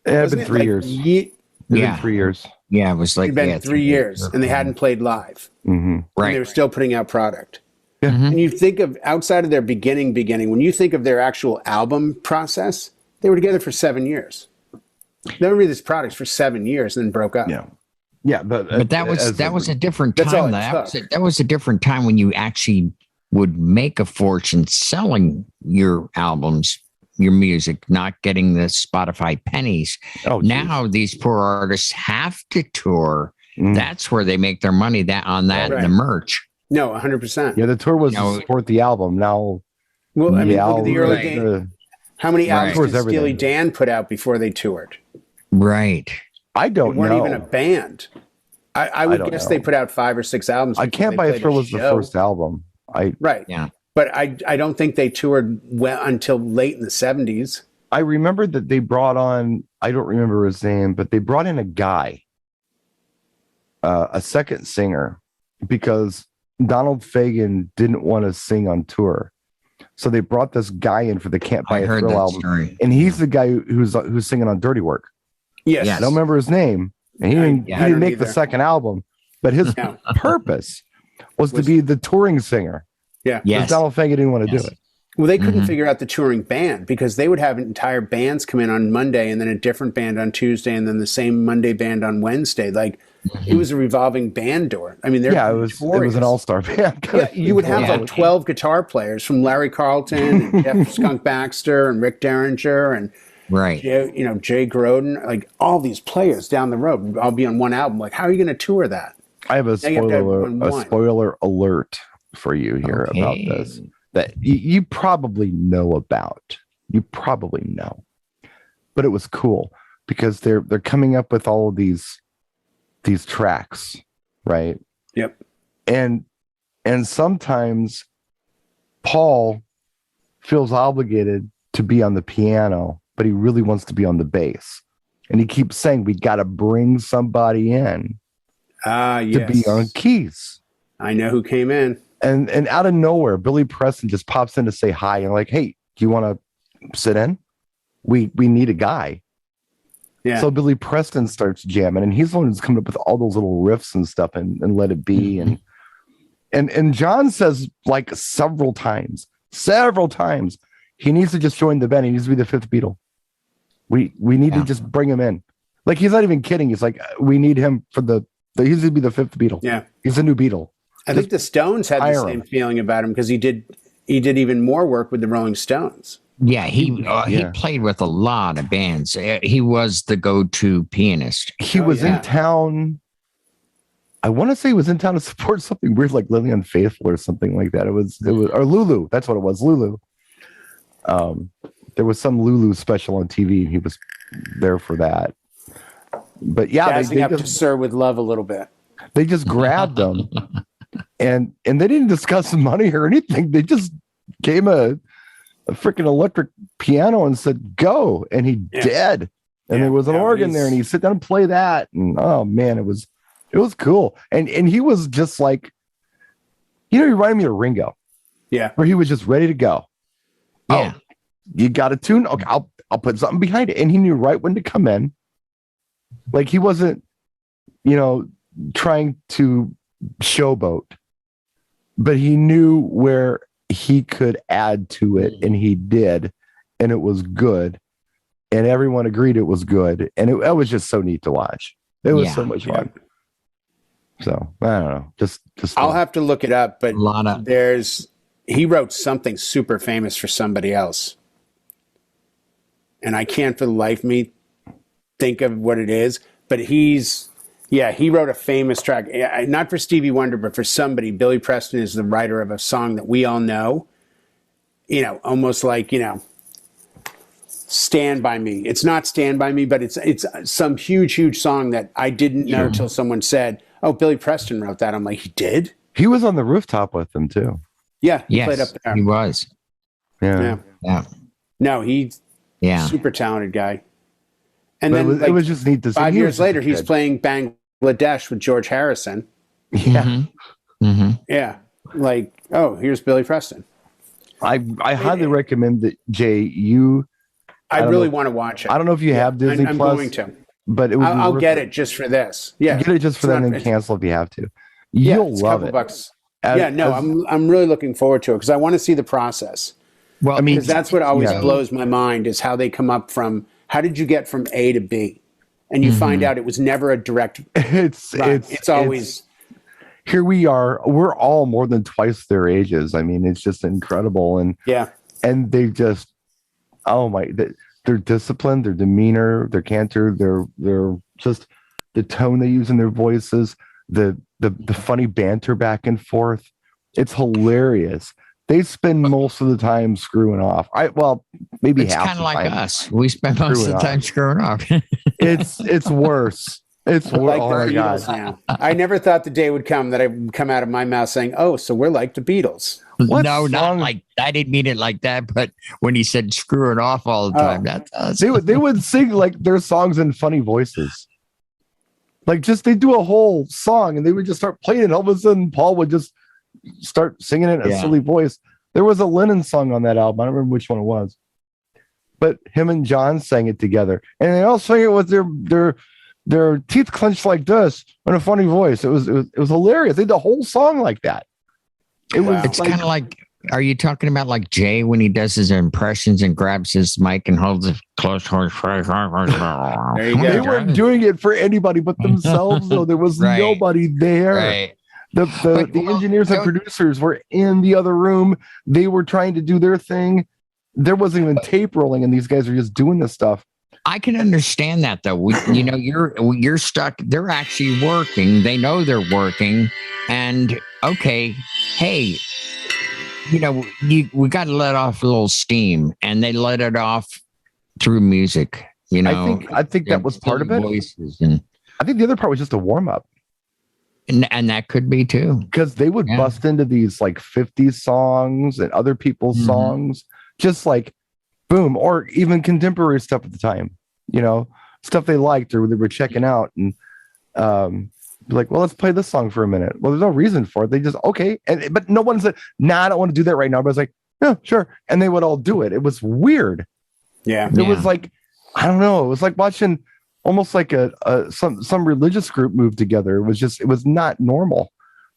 It had been 3 years. It'd been 3 years. Yeah, it was like... It'd been 3 years, and they hadn't played live. Right. And they were still putting out product. Yeah. And you think of, outside of their beginning, when you think of their actual album process, they were together for 7 years. They released products for 7 years and then broke up. Yeah, but that was a different time. That was a different time when you actually would make a fortune selling your albums, your music, not getting the Spotify pennies. Now these poor artists have to tour. That's where they make their money, and the merch. No, 100%. Yeah, the tour was to support the album. Now, well, I mean, look at the early days. How many albums did Steely Dan put out before they toured? Right. I don't know. They weren't even a band. I would guess they put out 5 or 6 albums. I Can't Buy a Thrill was the first album. Yeah. But I don't think they toured until late in the 70s. I remember that they brought on, I don't remember his name, but they brought in a guy, a second singer, because Donald Fagen didn't want to sing on tour. So they brought this guy in for the Can't Buy a Thrill album. Story. And he's the guy who's singing on Dirty Work. Yes. I don't remember his name. And he didn't make the second album, but his purpose was to be the touring singer. Yeah. Yes. Donald Fagen didn't want to do it. Well, they couldn't figure out the touring band, because they would have entire bands come in on Monday and then a different band on Tuesday and then the same Monday band on Wednesday. Like, it was a revolving band door. I mean, it was an all-star band. You would have like 12 guitar players, from Larry Carlton and Jeff Skunk Baxter and Rick Derringer and Jay Groden, like all these players down the road would all be on one album. Like, how are you going to tour that? I have a spoiler alert for you here about this that you probably know about. You probably know, but it was cool because they're coming up with all of these tracks, right? Yep. And sometimes Paul feels obligated to be on the piano, but he really wants to be on the bass. And he keeps saying, we got to bring somebody in to be on keys. I know who came in. And out of nowhere, Billy Preston just pops in to say hi and like, hey, do you want to sit in? We need a guy. Yeah. So Billy Preston starts jamming, and he's the one who's coming up with all those little riffs and stuff and Let It Be. Mm-hmm. And John says like several times, he needs to just join the band. He needs to be the fifth Beatle. We need to just bring him in. Like, he's not even kidding. He's like, we need him for he's going to be the fifth Beatle. Yeah. He's a new Beatle. I think the Stones had the same feeling about him because he did even more work with the Rolling Stones. Yeah, he played with a lot of bands. He was the go-to pianist. He was in town. I want to say he was in town to support something weird like Lily Unfaithful or something like that. It was or Lulu. That's what it was. Lulu. There was some Lulu special on TV, and he was there for that. But yeah, jazzing up to Sir with Love a little bit. They just grabbed him, and they didn't discuss money or anything. They just gave him a freaking electric piano and said, go. And he did. And there was an organ there, and he sit down and play that. And oh man, it was cool. And he was just like, he reminded me of Ringo. Yeah. Where he was just ready to go. Yeah. Oh, you got a tune? Okay, I'll put something behind it. And he knew right when to come in. Like, he wasn't, trying to showboat, but he knew where he could add to it, and he did, and it was good, and everyone agreed it was good, and it was just so neat to watch. It was so much fun. So I don't know, just I'll have to look it up, but he wrote something super famous for somebody else, and I can't for the life of me think of what it is, but he wrote a famous track, not for Stevie Wonder, but for somebody. Billy Preston is the writer of a song that we all know, almost like, Stand By Me. It's not Stand By Me, but it's some huge song that I didn't know until someone said, oh, Billy Preston wrote that. I'm like, he did? He was on the rooftop with them too. Yeah, he played up there. He was. Yeah. No, he's super talented guy. And but then it was just neat to see. 5 years later, he's playing Bangladesh with George Harrison. Yeah. Mm-hmm. Mm-hmm. Yeah. Like, oh, here's Billy Preston. I highly recommend that, Jay, I really want to watch it. I don't know if you have Disney I'm Plus. going to. But I'll get it just for this. Yeah. Get it just for that and then cancel if you have to. You'll love it. $2. I'm really looking forward to it because I want to see the process. Well, I mean, because that's what always blows my mind is how they come up from, how did you get from A to B? And you find out it was never a direct. It's always. Here we are. We're all more than twice their ages. I mean, it's just incredible. And they just, their discipline, their demeanor, their canter, their just the tone they use in their voices, the funny banter back and forth. It's hilarious. They spend most of the time screwing off. Maybe it's half. Kind of like us. We spend most of the time screwing off. It's worse. It's like oh my God. Now. I never thought the day would come that I would come out of my mouth saying, "Oh, so we're like the Beatles." Not like I didn't mean it like that. But when he said "screwing off" all the time, they would sing like their songs in funny voices. Like they do a whole song and they would just start playing it. All of a sudden, Paul would just start singing it in a silly voice. There was a Lennon song on that album. I don't remember which one it was, but him and John sang it together, and they all sang it with their teeth clenched like this in a funny voice. It was hilarious. They did the whole song like that. It's kind of like. Are you talking about like Jay when he does his impressions and grabs his mic and holds it close to his face? There you go. They weren't doing it for anybody but themselves, though. There was nobody there. Right. The engineers and producers were in the other room. They were trying to do their thing. There wasn't even tape rolling, and these guys are just doing this stuff. I can understand that, though. You're stuck. They're actually working. They know they're working, and okay, hey, we got to let off a little steam, and they let it off through music. I think that was part of it. Voices and I think the other part was just a warm up. And that could be too, because they would bust into these like 50s songs and other people's songs, just like boom, or even contemporary stuff at the time, stuff they liked or they were checking out. And Be like, well, let's play this song for a minute. Well, there's no reason for it. They just, okay. But no one said, nah, I don't want to do that right now. But I was like, yeah, sure. And they would all do it. It was weird. Yeah. It was like, I don't know. It was like watching almost like some religious group move together. It was not normal.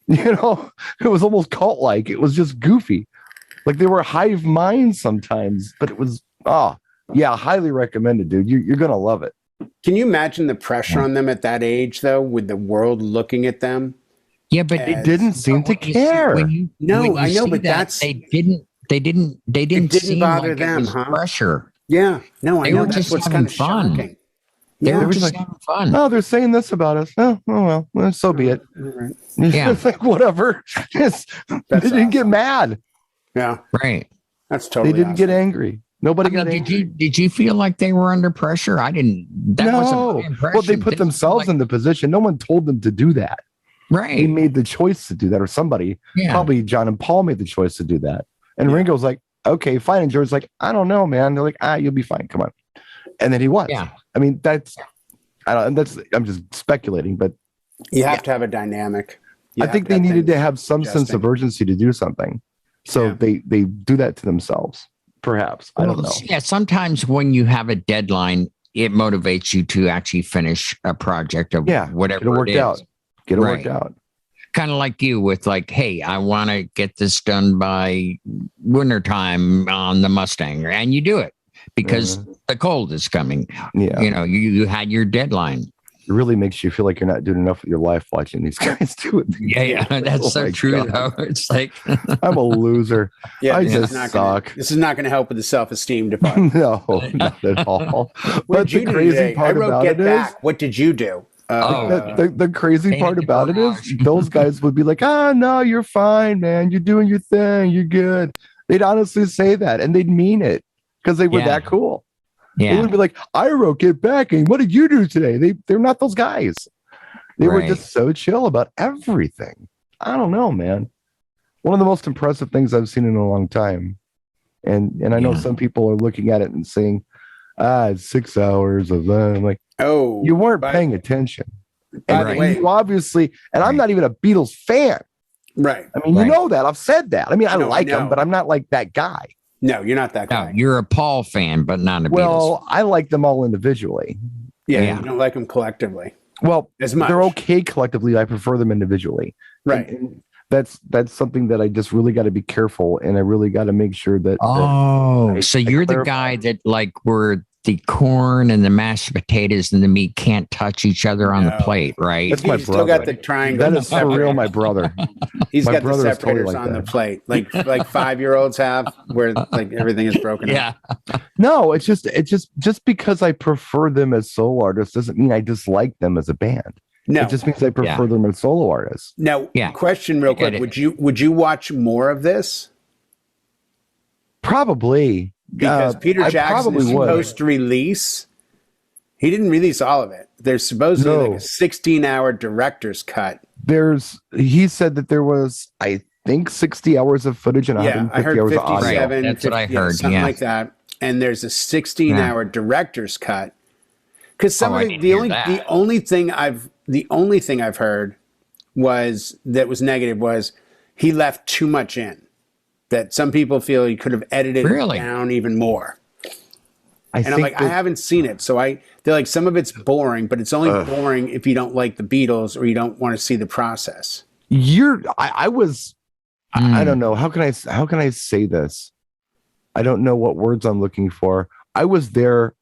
You know, it was almost cult-like. It was just goofy. Like they were hive minds sometimes, but it was, highly recommended, dude. You're going to love it. Can you imagine the pressure on them at that age, though, with the world looking at them? Yeah, but they didn't seem to care. I know, but they didn't seem bother like them, it was pressure. Yeah, no, I know. That's what's kind of fun. shocking. They were just having fun. Oh, they're saying this about us. Oh well, so be it. Right. Yeah, it's like whatever. They didn't get mad. Yeah, right. That's totally. They didn't get angry. Nobody got angry. Did you feel like they were under pressure? I didn't. That wasn't my impression. Well, they put themselves in the position. No one told them to do that. Right. They made the choice to do that, or somebody, probably John and Paul made the choice to do that. And Ringo's like, okay, fine. And George's like, I don't know, man. They're like, you'll be fine. Come on. And then he was. Yeah. I mean, I'm just speculating, but you have to have a dynamic. I think they needed to have some sense of urgency to do something. So they do that to themselves, perhaps. I don't know. Yeah. Sometimes when you have a deadline, it motivates you to actually finish a project of whatever get it worked out. Get it worked out. Kind of like you with like, hey, I want to get this done by wintertime on the Mustang, and you do it because the cold is coming. Yeah. You know, you had your deadline. It really makes you feel like you're not doing enough with your life watching these guys do it. Yeah, that's so true, though. It's like I'm a loser. Yeah, I just suck. This is not going to help with the self-esteem department. No, not at all. But the crazy part about it is, what did you do? The crazy part about it is those guys would be like, no, you're fine, man. You're doing your thing. You're good. They'd honestly say that, and they'd mean it because they were that cool. Yeah. They would be like, I wrote Get Back, and what did you do today? They're not those guys. They were just so chill about everything. I don't know, man. One of the most impressive things I've seen in a long time. And I know some people are looking at it and saying, it's 6 hours of that. I'm like, you weren't paying attention. And you obviously, and I'm not even a Beatles fan. Right. I mean, you know that. I've said that. I mean, I like them, but I'm not like that guy. No, you're not that guy. No, you're a Paul fan, but not a Beatles. Well, I like them all individually. Yeah, you don't like them collectively. Well, as much. They're okay collectively. I prefer them individually. Right. And that's something that I just really got to be careful, and I really got to make sure that. So you're the guy that like where the corn and the mashed potatoes and the meat can't touch each other on the plate, right? That's my brother. Still got the triangle. That is for real, my brother. He's got the separators on the plate, like 5-year-olds have, where like everything is broken up. No, it's just because I prefer them as solo artists doesn't mean I dislike them as a band. No, it just means I prefer them as solo artists. Now, question real quick: would you watch more of this? Probably. Because Peter Jackson is supposed to release. He didn't release all of it. There's supposedly like a 16-hour director's cut. He said that there was, I think, 60 hours of footage and 150 hours of audio. That's what I heard. Something like that. And there's a 16-hour director's cut. Because the only thing I've heard that was negative was he left too much in. That some people feel he could have edited it down even more. I'm like, I haven't seen it. So they're like, some of it's boring, but it's only boring if you don't like the Beatles or you don't want to see the process. I don't know. How can I say this? I don't know what words I'm looking for. I was there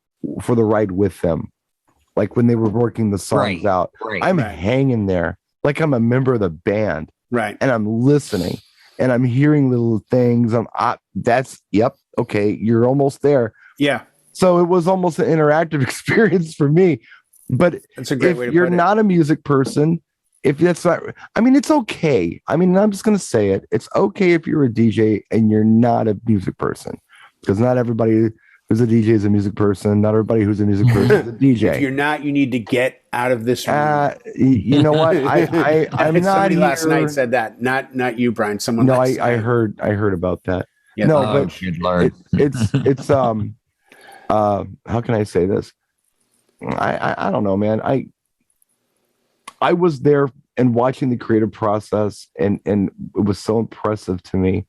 for the ride with them. Like when they were working the songs out, I'm hanging there like I'm a member of the band. Right. And I'm listening. And I'm hearing little things. Okay, you're almost there. Yeah. So it was almost an interactive experience for me. But that's a great way to you're not a music person, if that's not, I mean, it's okay. I mean, I'm just going to say it. It's okay if you're a DJ and you're not a music person, because not everybody who's a DJ is a music person. Not everybody who's a music person is a DJ. If you're not, you need to get out of this room. You know what? I'm not. Somebody last night said that. Not you, Brian. Someone. No, I heard about that. Yeah, but it's how can I say this? I don't know, man. I was there and watching the creative process, and it was so impressive to me.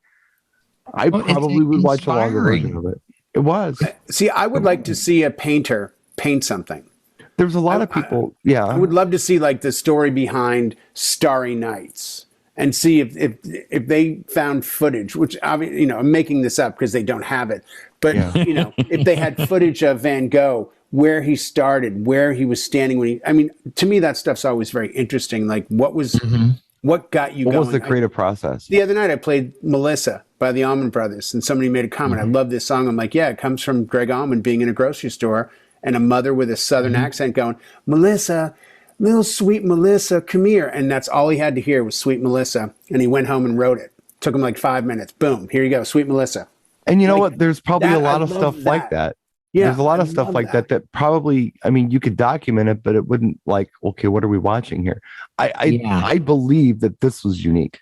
I probably would watch a longer version of it. It was. See, I would like to see a painter paint something. There's a lot of people. Yeah. I would love to see like the story behind Starry Nights and see if they found footage, which you know, I'm making this up because they don't have it. But, you know, if they had footage of Van Gogh, where he started, where he was standing when I mean, to me, that stuff's always very interesting. Like what got you going? What was the creative process? The other night I played Melissa by the Allman Brothers, and somebody made a comment. I love this song. I'm like, yeah, it comes from Greg Allman being in a grocery store and a mother with a Southern accent going, Melissa, little sweet Melissa, come here. And that's all he had to hear was Sweet Melissa. And he went home and wrote it. Took him like 5 minutes. Boom, here you go, Sweet Melissa. And you know what? There's probably a lot of stuff like that. Yeah, there's a lot of stuff like that probably, I mean, you could document it, but it wouldn't like, okay, what are we watching here? I believe that this was unique.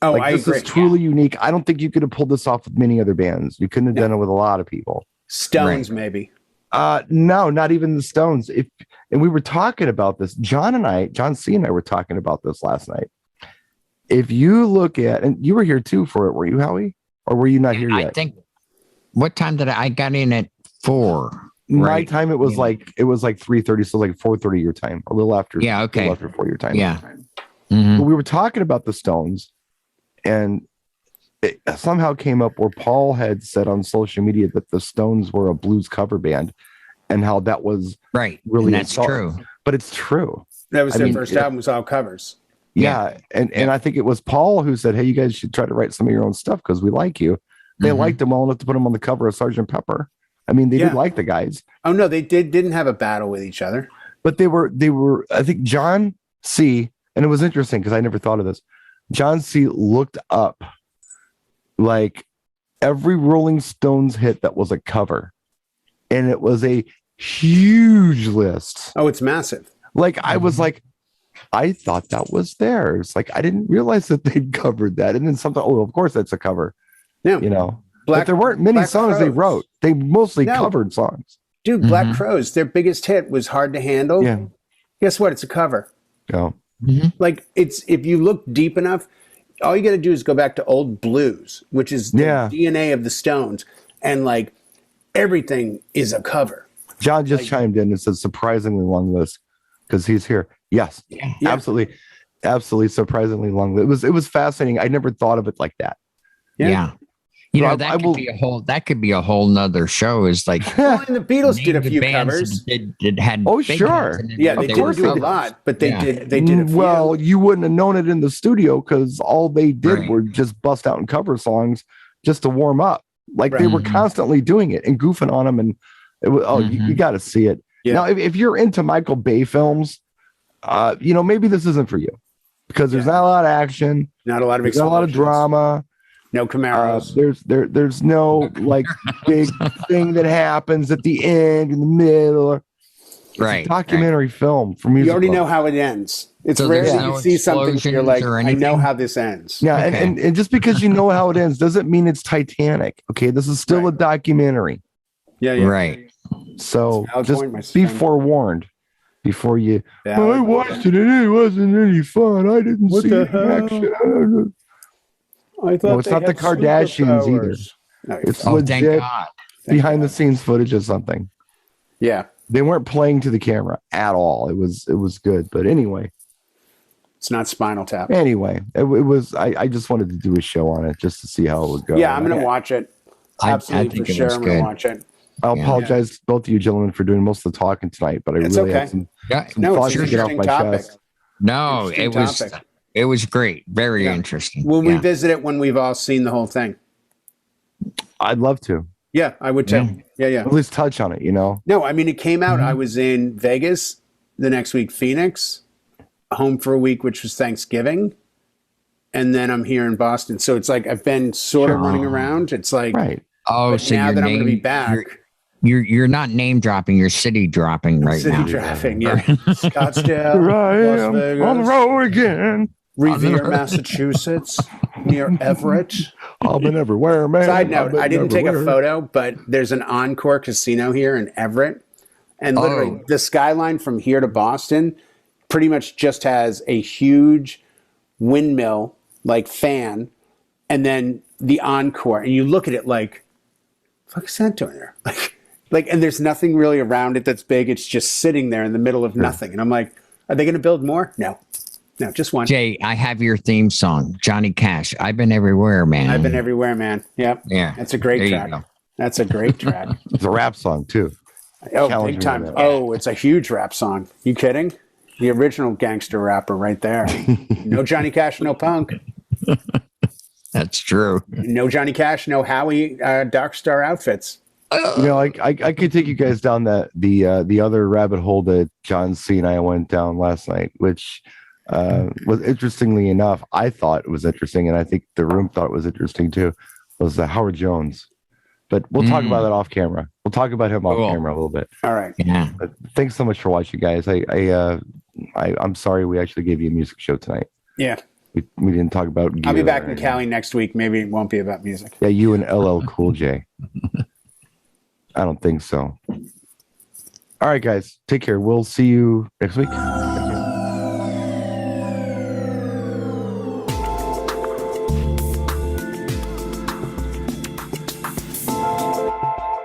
Oh, like, I this agree. is truly unique. I don't think you could have pulled this off with many other bands. You couldn't have done it with a lot of people. Stones, maybe. No, not even the Stones. And we were talking about this. John C and I were talking about this last night. If you look at, and you were here too for it, were you, Howie? Or were you not here yet? I think, what time did I got in at 4? My time, it was like 3:30, so like 4:30 your time, a little after. Yeah, okay. A little after 4 your time. Yeah. But we were talking about the Stones, and it somehow came up where Paul had said on social media that the Stones were a blues cover band, and how that was really, and that's true. But it's true. That was their first album, was all covers. Yeah. And I think it was Paul who said, hey, you guys should try to write some of your own stuff because we like you. They liked him well enough to put him on the cover of Sgt. Pepper. I mean, they did like the guys. Oh no, they didn't have a battle with each other. But they were, I think John C, and it was interesting because I never thought of this. John C looked up like every Rolling Stones hit that was a cover. And it was a huge list. Oh, it's massive. Like I was like, I thought that was theirs. Like I didn't realize that they'd covered that. And then something, oh, of course that's a cover. Yeah. You know. But there weren't many songs Crows. They wrote. They mostly covered songs. Dude, Black Crows, their biggest hit was Hard to Handle. Yeah. Guess what? It's a cover. Oh. Like if you look deep enough, all you got to do is go back to old blues, which is the DNA of the Stones, and like everything is a cover. John just chimed in and said surprisingly long list because he's here. Yes, absolutely, surprisingly long list. It was fascinating. I never thought of it like that. Yeah. You know, that could be a whole nother show. Is like, well, and the Beatles did a few covers. It had sure, yeah, they didn't do a lot, but they did a few. Well, you wouldn't have known it in the studio because all they did were just bust out and cover songs just to warm up. Like they were constantly doing it and goofing on them, and it was you got to see it. Yeah. Now, if you're into Michael Bay films, you know, maybe this isn't for you because there's not a lot of action, not a lot of drama. No Camaros. There's no like big thing that happens at the end, in the middle. It's a documentary film for music. You already know how it ends. It's rare that you see something you're like, I know how this ends. Yeah, and just because you know how it ends doesn't mean it's Titanic. Okay, this is still a documentary. Yeah. Right. So just be forewarned before you. I watched it and it wasn't any fun. I didn't see the action. I thought it's not the Kardashians either. No, it's legit behind the scenes footage of something. Yeah. They weren't playing to the camera at all. It was good. But anyway. It's not Spinal Tap. Anyway, it was I just wanted to do a show on it just to see how it would go. Yeah, I'm gonna watch it. Absolutely, for sure. I'm gonna watch it. I'll apologize to both of you gentlemen for doing most of the talking tonight, but I really had some thoughts to get off my chest. No, it was great. Very interesting. We'll revisit it when we've all seen the whole thing. I'd love to. Yeah, I would too. Yeah. At least touch on it, you know? No, I mean, it came out. I was in Vegas, the next week, Phoenix, home for a week, which was Thanksgiving. And then I'm here in Boston. So it's like I've been sort of running around. It's like, oh, so now that I'm going to be back. You're not name dropping, you're city dropping right now. City dropping, yeah. Scottsdale, Las Vegas, on the road again. Revere, Massachusetts, near Everett. I've been everywhere, man. Side note, I didn't take a photo, but there's an Encore casino here in Everett. And literally, the skyline from here to Boston pretty much just has a huge windmill like fan, and then the encore, and you look at it like, fuck is that doing there? Like, and there's nothing really around it that's big. It's just sitting there in the middle of nothing. And I'm like, are they going to build more? No, just one. Jay, I have your theme song, Johnny Cash. I've been everywhere, man. I've been everywhere, man. Yep. Yeah. That's a great track. That's a great track. It's a rap song too. Oh, big time. Oh, it's a huge rap song. You kidding? The original gangster rapper right there. No Johnny Cash, no Punk. That's true. No Johnny Cash, no Howie Dark Star outfits. You know, I could take you guys down the other rabbit hole that John C. and I went down last night, which was interestingly enough, I thought it was interesting, and I think the room thought it was interesting too, was Howard Jones. But we'll talk about that off camera. We'll talk about him off camera a little bit. All right. Yeah. But thanks so much for watching, guys. I'm sorry we actually gave you a music show tonight. Yeah. We didn't talk about gear. I'll be back in Cali next week. Maybe it won't be about music. Yeah, you and LL Cool J. I don't think so. All right, guys. Take care. We'll see you next week.